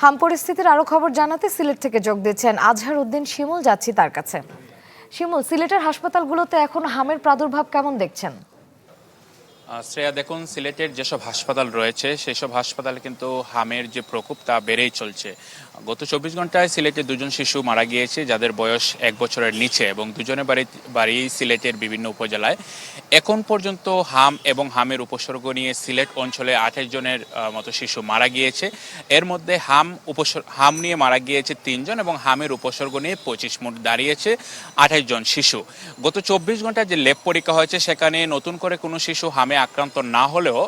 হাম পরিস্থিতির আরো খবর জানাতে সিলেট থেকে যোগ দিচ্ছেন আজহার উদ্দিন শিমুল, যাচ্ছি তার কাছে। শিমুল, সিলেটের হাসপাতালগুলোতে এখন হামের প্রাদুর্ভাব কেমন দেখছেন? শ্রেয়া, দেখুন, সিলেটের যেসব হাসপাতাল রয়েছে সেসব হাসপাতালে কিন্তু হামের যে প্রকোপ তা বেড়েই চলছে। গত 24 ঘন্টায় সিলেটে 2জন শিশু মারা গিয়েছে যাদের বয়স 1 বছরের নিচে, এবং দুজনের বাড়ি সিলেটের বিভিন্ন উপজেলায়। এখন পর্যন্ত হাম এবং হামের উপসর্গ নিয়ে সিলেট অঞ্চলে 28 জনের মতো শিশু মারা গিয়েছে। এর মধ্যে হাম নিয়ে মারা গিয়েছে 3 জন এবং হামের উপসর্গ নিয়ে 25, মোট দাঁড়িয়েছে 28 জন শিশু। গত 24 ঘন্টায় যে ল্যাব পরীক্ষা হয়েছে সেখানে নতুন করে কোনো শিশু হামে আক্রান্ত না হলেও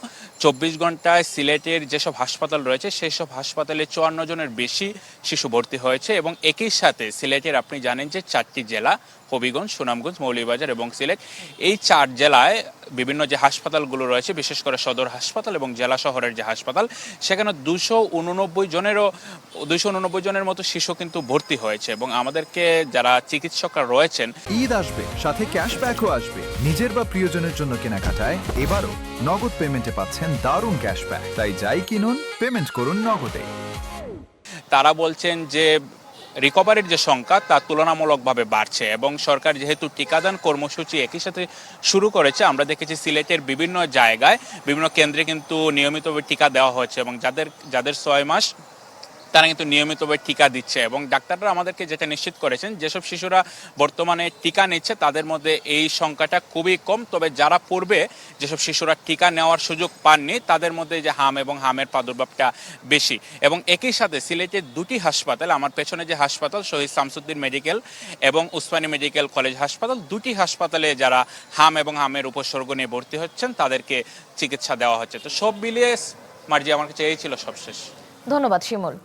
24 ঘন্টায় সিলেটের যেসব হাসপাতাল রয়েছে সেই সব হাসপাতালে 54 জনের বেশি শিশু ভর্তি হয়েছে। এবং একই সাথে সিলেটের, আপনি জানেন যে 4টি জেলা, হবিগঞ্জ, সুনামগঞ্জ, মৌলভীবাজার এবং সিলেট, এই 4 জেলায় বিভিন্ন যে হাসপাতালগুলো রয়েছে, বিশেষ করে সদর হাসপাতাল এবং জেলা শহরের যে হাসপাতাল, সেখানে 289 জনের মতো শিশু কিন্তু ভর্তি হয়েছে। এবং আমাদেরকে যারা চিকিৎসকরা রয়েছেন, ঈদ আসবে, সাথে ক্যাশব্যাকও আসবে। নিজের বা প্রিয়জনের জন্য কেনাকাটায় এবারও নগদ পেমেন্টে পাচ্ছেন দারুণ ক্যাশব্যাক। তাই যাই কিনুন, পেমেন্ট করুন নগদে। তারা বলছেন যে রিকভারির যে সংখ্যা তা তুলনামূলকভাবে বাড়ছে, এবং সরকার যেহেতু টিকাদান কর্মসূচি একই সাথে শুরু করেছে, আমরা দেখেছি সিলেটের বিভিন্ন জায়গায়, বিভিন্ন কেন্দ্রে কিন্তু নিয়মিতভাবে টিকা দেওয়া হচ্ছে, এবং যাদের 6 মাস তারা কিন্তু নিয়মিতভাবে টিকা দিচ্ছে। এবং ডাক্তাররা আমাদেরকে যেটা নিশ্চিত করেছেন, যেসব শিশুরা বর্তমানে টিকা নিচ্ছে তাদের মধ্যে এই সংখ্যাটা খুবই কম। তবে যারা পূর্বে যেসব শিশুরা টিকা নেওয়ার সুযোগ পাননি তাদের মধ্যে যে হাম এবং হামের প্রাদুর্ভাবটা বেশি। এবং একই সাথে সিলেটের 2টি হাসপাতাল, আমার পেছনে যে হাসপাতাল শহীদ শামসুদ্দিন মেডিকেল এবং উসমানী মেডিকেল কলেজ হাসপাতাল, 2টি হাসপাতালে যারা হাম এবং হামের উপসর্গ নিয়ে ভর্তি হচ্ছেন তাদেরকে চিকিৎসা দেওয়া হচ্ছে। তো সব মিলিয়ে মার্জি, আমার কাছে এই ছিল সবশেষ। ধন্যবাদ শিমুল।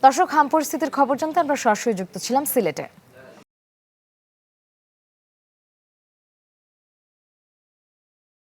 দর্শক, হাম পরিস্থিতির খবর জানতে আমরা সরাসরি যুক্ত ছিলাম সিলেটে।